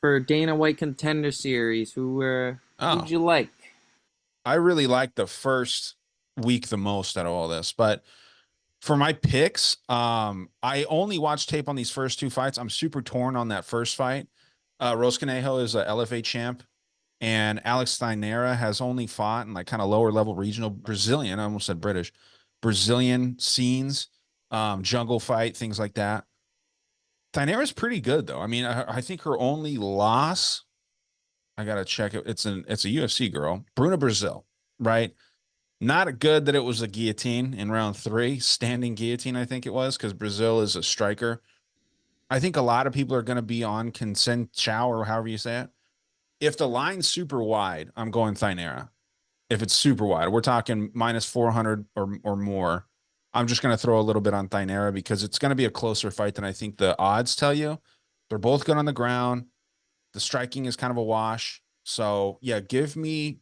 for Dana White Contender Series. Who'd Oh, you like? I really like the first week the most out of all this, but for my picks, I only watched tape on these first two fights. I'm super torn on that first fight. Rose Conejo is a LFA champ, and Alex Thera has only fought in like kind of lower level regional Brazilian. I almost said British, Brazilian scenes, jungle fight, things like that. Thynera's pretty good though. I mean, I think her only loss, I gotta check it. It's a UFC girl, Bruna Brazil, right? Not good that it was a guillotine in round three, standing guillotine, I think it was, because Brazil is a striker. I think a lot of people are going to be on consent chow or however you say it. If the line's super wide, I'm going Thynera. If it's super wide, we're talking minus 400 or more. I'm just going to throw a little bit on Thynera because it's going to be a closer fight than I think the odds tell you. They're both good on the ground. The striking is kind of a wash. So yeah, give me.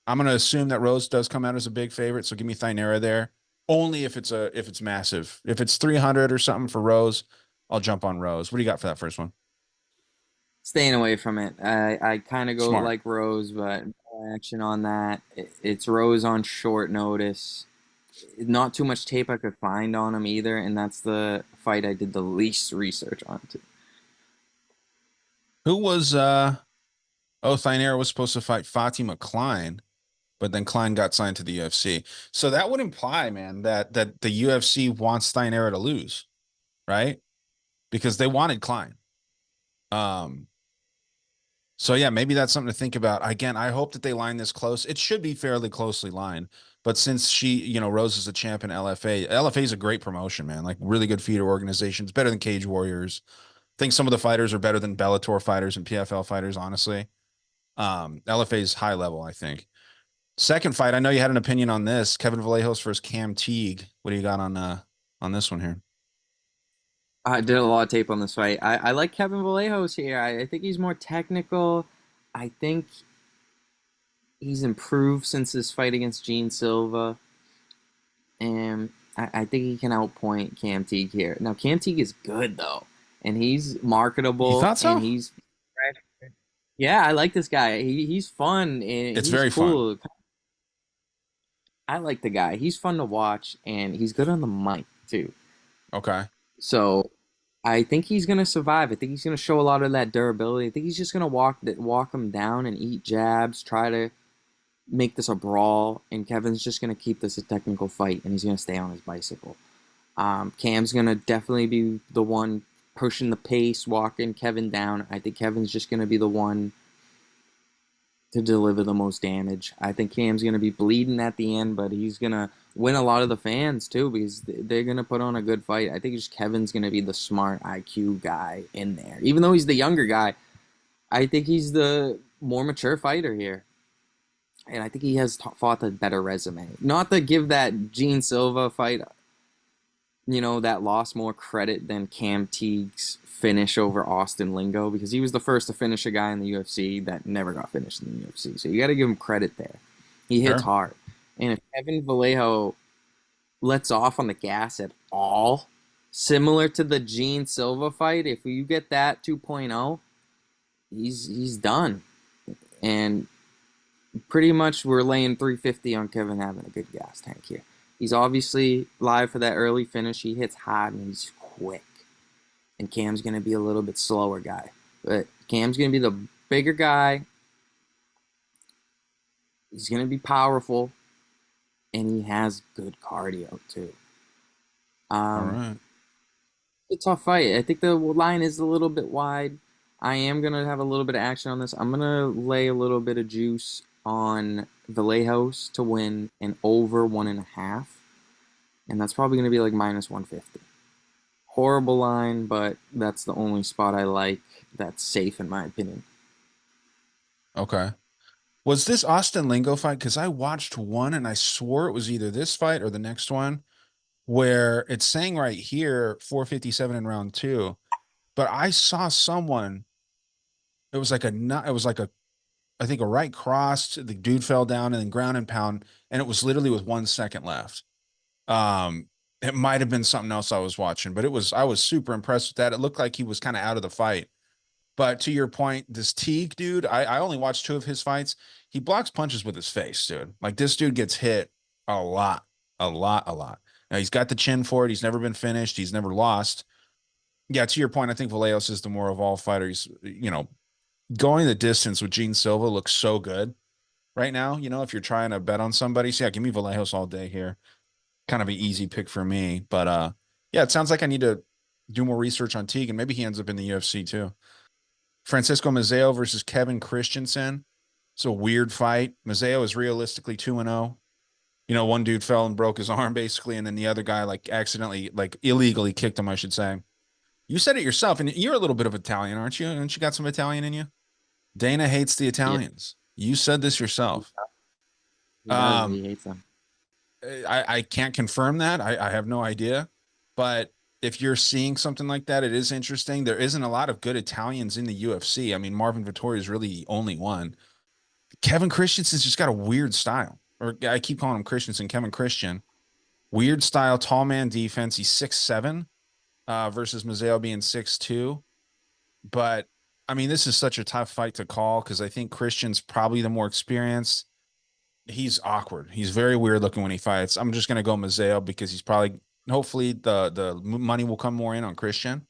I'm going to assume that Rose does come out as a big favorite. So give me Thynera there. Only if it's massive. If it's 300 or something for Rose, I'll jump on Rose. What do you got for that first one? Staying away from it. I kind of go Smart. like Rose, but no action on that. It's Rose on short notice. Not too much tape I could find on him either, and that's the fight I did the least research on too. Who was oh, Thynera was supposed to fight Fatima Klein, but then Klein got signed to the UFC. So that would imply, man, that the UFC wants Thynera to lose, right? Because they wanted Klein. Um, so yeah, maybe that's something to think about. Again, I hope that they line this close. It should be fairly closely lined. But since Rose is a champ in LFA, LFA is a great promotion, man. Like really good feeder organization. It's better than Cage Warriors. I think some of the fighters are better than Bellator fighters and PFL fighters, honestly. LFA is high level, I think. Second fight, I know you had an opinion on this. Kevin Vallejos versus Cam Teague. What do you got on this one here? I did a lot of tape on this fight. I like Kevin Vallejo's here. I think he's more technical. I think he's improved since his fight against Gene Silva. And I think he can outpoint Cam Teague here. Now, Cam Teague is good, though. And he's You marketable. thought And so? he's, yeah, I like this guy. He's fun and It's he's very fun. cool. I like the guy. He's fun to watch. And he's good on the mic, too. Okay. So I think he's gonna survive. I think he's gonna show a lot of that durability. I think he's just gonna walk him down and eat jabs, try to make this a brawl, and Kevin's just gonna keep this a technical fight, and he's gonna stay on his bicycle. Cam's gonna definitely be the one pushing the pace, walking Kevin down. I think Kevin's just gonna be the one to deliver the most damage. I think Cam's going to be bleeding at the end, but he's going to win a lot of the fans too because they're going to put on a good fight. I think just Kevin's going to be the smart IQ guy in there. Even though he's the younger guy, I think he's the more mature fighter here. And I think he has fought a better resume. Not to give that Gene Silva fight, that lost more credit than Cam Teague's finish over Austin Lingo because he was the first to finish a guy in the UFC that never got finished in the UFC. So you got to give him credit there. He hits Sure. hard. And if Kevin Vallejo lets off on the gas at all, similar to the Gene Silva fight, if you get that 2.0, he's done. And pretty much we're laying 350 on Kevin having a good gas tank here. He's obviously live for that early finish. He hits hard and he's quick. And Cam's going to be a little bit slower guy. But Cam's going to be the bigger guy. He's going to be powerful. And he has good cardio, too. All Um, right. it's a tough fight. I think the line is a little bit wide. I am going to have a little bit of action on this. I'm going to lay a little bit of juice on Vallejos to win and over 1.5. And that's probably going to be like minus 150. Horrible line, but that's the only spot I like that's safe in my opinion. Okay. Was this Austin Lingo fight? Because I watched one and I swore it was either this fight or the next one where it's saying right here 457 in round two, but I saw someone. It was like it was like a I think a right cross. The dude fell down and then ground and pound, and it was literally with 1 second left. It might have been something else I was watching, but I was super impressed with that. It looked like he was kind of out of the fight. But to your point, this Teague dude, I only watched 2 of his fights. He blocks punches with his face, dude. Like this dude gets hit a lot, a lot, a lot. Now he's got the chin for it. He's never been finished. He's never lost. Yeah, to your point, I think Vallejos is the more evolved fighter. He's, going the distance with Gene Silva looks so good right now. If you're trying to bet on somebody, so yeah, give me Vallejos all day here. Kind of an easy pick for me. But yeah, it sounds like I need to do more research on Teague, and maybe he ends up in the UFC too. Francisco Mazeo versus Kevin Christensen. It's a weird fight. Mazeo is realistically 2-0. One dude fell and broke his arm basically, and then the other guy like accidentally, like illegally kicked him, I should say. You said it yourself, and you're a little bit of Italian, aren't you? Aren't you got some Italian in you? Dana hates the Yeah, Italians. You said this yourself. he does. Um, He hates them. I can't confirm that. I have no idea. But if you're seeing something like that, it is interesting. There isn't a lot of good Italians in the UFC. I mean, Marvin Vettori is really the only one. Kevin Christensen's just got a weird style. Or I keep calling him Christensen, Kevin Christian. Weird style, tall man defense. He's 6'7", versus Mazeo being 6'2". But I mean, this is such a tough fight to call because I think Christian's probably the more experienced. He's awkward. He's very weird looking when he fights. I'm just gonna go Mazeo because he's probably, hopefully the money will come more in on Christian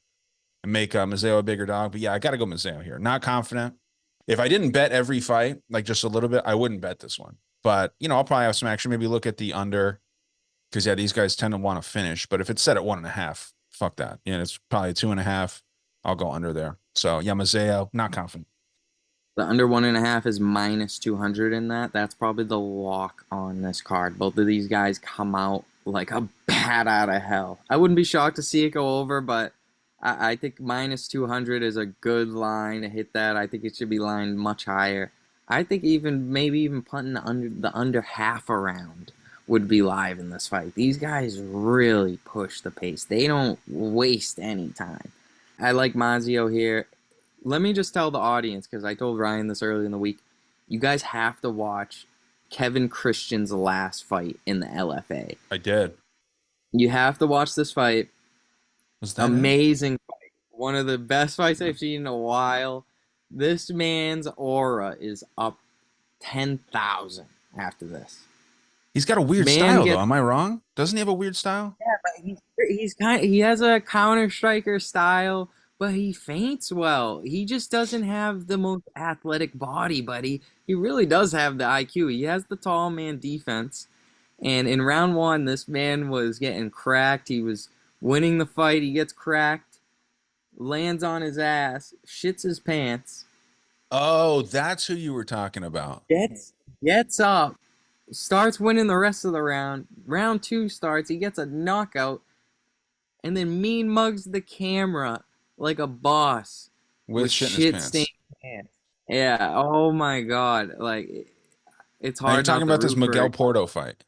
and make Mazeo a bigger dog. But yeah, I got to go Mazeo here. Not confident. If I didn't bet every fight, like just a little bit, I wouldn't bet this one. But I'll probably have some action. Maybe look at the under because yeah, these guys tend to want to finish. But if it's set at 1.5, fuck that. Yeah, it's probably 2.5. I'll go under there. So yeah, Mazeo, not confident. The under 1.5 is -200 in that. That's probably the lock on this card. Both of these guys come out like a bat out of hell. I wouldn't be shocked to see it go over, but I think -200 is a good line to hit that. I think it should be lined much higher. I think maybe even punting the under half around would be live in this fight. These guys really push the pace. They don't waste any time. I like Mazio here. Let me just tell the audience, because I told Ryan this early in the week, you guys have to watch Kevin Christian's last fight in the LFA. I did. You have to watch this fight. Was that it? Amazing fight. One of the best fights I've seen in a while. This man's aura is up 10,000 after this. He's got a weird style, though. Am I wrong? Doesn't he have a weird style? Yeah, but he has a counter striker style, but he feints well. He just doesn't have the most athletic body, but he really does have the IQ. He has the tall man defense. And in round one, this man was getting cracked. He was winning the fight. He gets cracked, lands on his ass, shits his pants, Oh, that's who you were talking about. gets up, starts winning the rest of the round. Round two starts. He gets a knockout, and then mean mugs the camera like a boss With with shit in his shit pants. stained pants. Yeah. Oh my god. Like it's Now you're hard not talking to about this root for Miguel it. Porto fight.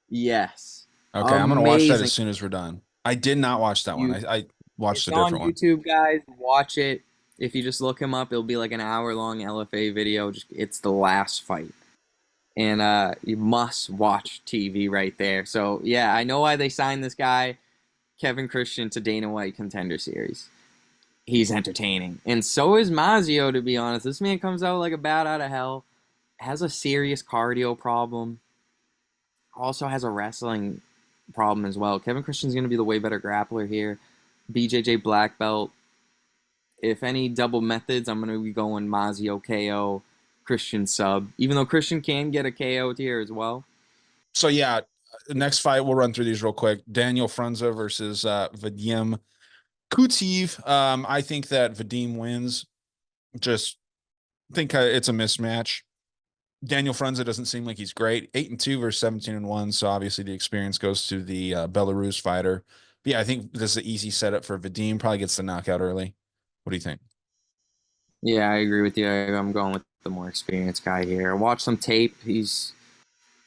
Yes. Okay, I'm gonna watch that as Amazing. soon as we're done. I did not watch that one. You I watched It's a on different one. YouTube, guys. Watch it. If you just look him up, it'll be like an hour-long LFA video. It's the last fight. And you must watch TV right there. So, yeah, I know why they signed this guy, Kevin Christian, to Dana White Contender Series. He's entertaining. And so is Mazio, to be honest. This man comes out like a bat out of hell, has a serious cardio problem, also has a wrestling problem as well. Kevin Christian's going to be the way better grappler here. BJJ black belt. If any double methods, I'm going to be going Mazio KO, Christian sub. Even though Christian can get a KO here as well. So yeah, next fight we'll run through these real quick. Daniel Franza versus Vadim Kutiv. I think that Vadim wins. Just think it's a mismatch. Daniel Franza doesn't seem like he's great. 8-2 versus 17-1. So obviously the experience goes to the Belarus fighter. But yeah, I think this is an easy setup for Vadim. Probably gets the knockout early. What do you think? Yeah, I agree with you. I'm going with the more experienced guy here. Watch some tape. He's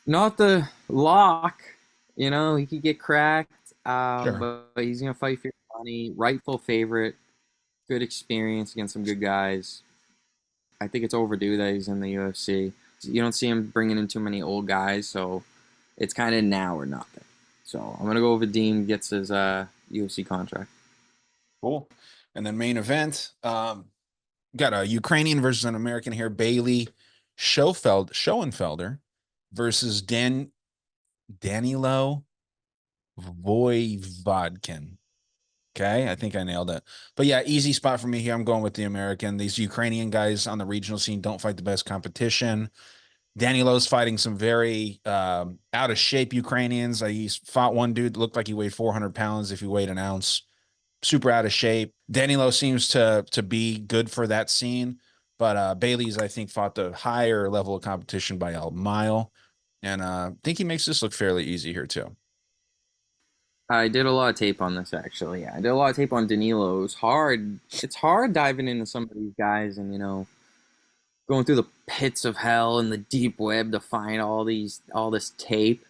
not the lock. He could get cracked. Sure. But he's going to fight for your money. Rightful favorite. Good experience against some good guys. I think it's overdue that he's in the UFC. You don't see him bringing in too many old guys, so it's kind of now or nothing. So I'm gonna go with Vadim gets his UFC contract. Cool. And then main event. Got a Ukrainian versus an American here. Bailey Schoenfelder versus Danilo Voivodkin. Okay, I think I nailed it. But yeah, easy spot for me here. I'm going with the American. These Ukrainian guys on the regional scene don't fight the best competition. Danilo's fighting some very out of shape Ukrainians. He fought one dude that looked like he weighed 400 pounds if he weighed an ounce. Super out of shape. Danilo seems to be good for that scene, but Bailey's I think fought the higher level of competition by a mile, and I think he makes this look fairly easy here too. I did a lot of tape on this actually. Yeah, I did a lot of tape on Danilo. It was hard. It's hard diving into some of these guys and going through the pits of hell and the deep web to find all this tape.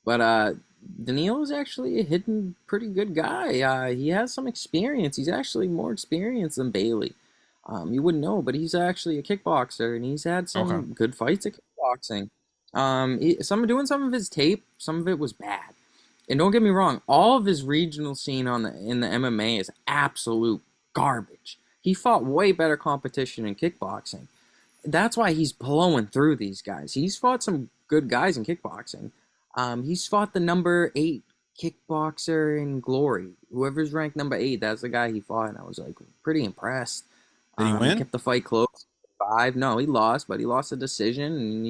But Danilo's actually a hidden pretty good guy. He has some experience. He's actually more experienced than Bailey. You wouldn't know, but he's actually a kickboxer, and he's had Okay. some good fights at kickboxing. Doing some of his tape, some of it was bad. And don't get me wrong, all of his regional scene in the MMA is absolute garbage. He fought way better competition in kickboxing. That's why he's blowing through these guys. He's fought some good guys in kickboxing. He's fought the number 8 kickboxer in Glory. Whoever's ranked number 8, that's the guy he fought, and I was like pretty impressed. Did he He win? kept the fight close. 5. No, he lost, but he lost a decision, and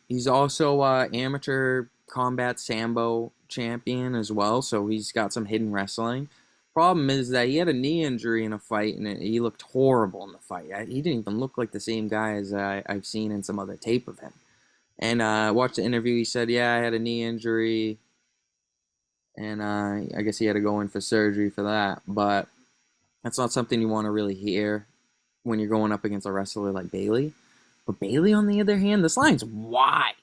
he's also amateur combat sambo champion as well, so he's got some hidden wrestling. Problem is that he had a knee injury in a fight, and he looked horrible in the fight. He didn't even look like the same guy as I've seen in some other tape of him. And I watched the interview. He said, "Yeah, I had a knee injury, and I guess he had to go in for surgery for that." But that's not something you want to really hear when you're going up against a wrestler like Bailey. But Bailey, on the other hand, this line's wide.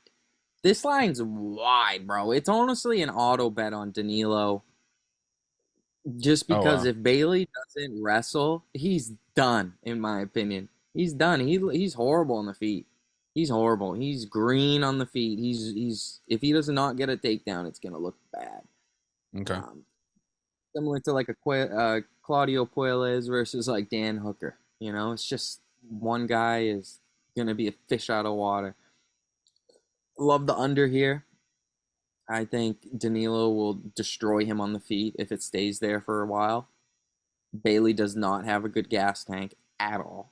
This line's wide, bro. It's honestly an auto bet on Danilo. Just Oh because wow. if Bailey doesn't wrestle, he's done, in my opinion. He's done. He's horrible on the feet. He's horrible. He's green on the feet. He's if he does not get a takedown, it's gonna look bad. Okay. Um, Similar to like Claudio Puelles versus like Dan Hooker. It's just one guy is gonna be a fish out of water. Love the under here. I think Danilo will destroy him on the feet if it stays there for a while. Bailey does not have a good gas tank at all.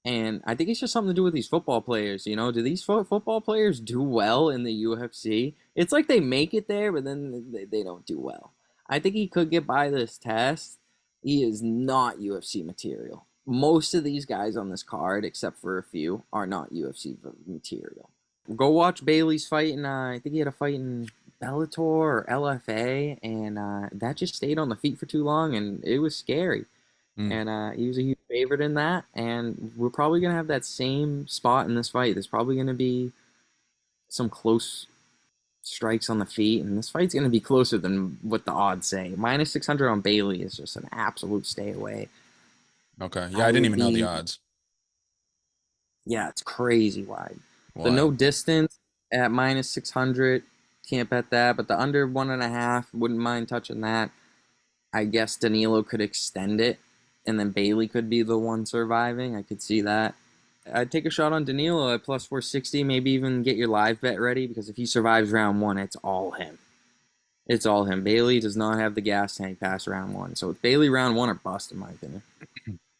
And I think it's just something to do with these football players. Do these football players do well in the UFC? It's like they make it there, but then they don't do well. I think he could get by this test. He is not UFC material. Most of these guys on this card, except for a few, are not UFC material. Go watch Bailey's fight, and I think he had a fight in Bellator or LFA, and that just stayed on the feet for too long, and it was scary. Mm. And he was a huge favorite in that, and we're probably gonna have that same spot in this fight. There's probably gonna be some close strikes on the feet, and this fight's gonna be closer than what the odds say. -600 on Bailey is just an absolute stay away. Okay. Yeah, I I didn't would even know the be, odds. yeah, it's crazy wide. The no Wild. distance at -600, can't bet that, but the under 1.5, wouldn't mind touching that. I guess Danilo could extend it, and then Bailey could be the one surviving. I could see that. I'd take a shot on Danilo at +460, maybe even get your live bet ready, because if he survives round 1, it's all him. It's all him. Bailey does not have the gas tank past round 1, so it's Bailey round 1 or bust, in my opinion.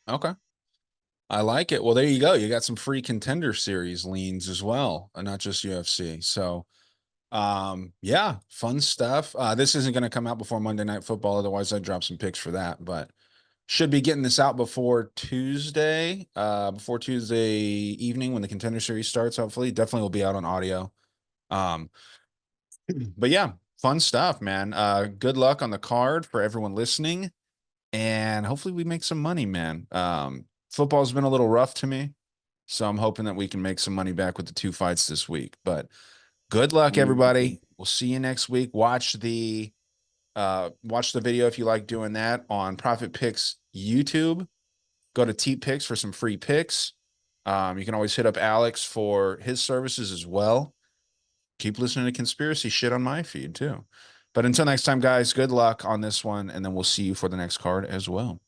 Okay. I like it. Well, there you go. You got some free contender series leans as well, and not just UFC. So, yeah, fun stuff. This isn't going to come out before Monday Night Football. Otherwise, I'd drop some picks for that. But should be getting this out before Tuesday evening when the contender series starts. Hopefully, definitely will be out on audio. Um, but yeah, fun stuff, man. Good luck on the card for everyone listening, and hopefully we make some money, man. Football's been a little rough to me, so I'm hoping that we can make some money back with the 2 fights this week. But good luck, Me too. everybody. We'll see you next week. Watch the video if you like doing that on Profit Picks YouTube. Go to Teat Picks for some free picks. You can always hit up Alex for his services as well. Keep listening to conspiracy shit on my feed too. But until next time, guys, good luck on this one, and then we'll see you for the next card as well.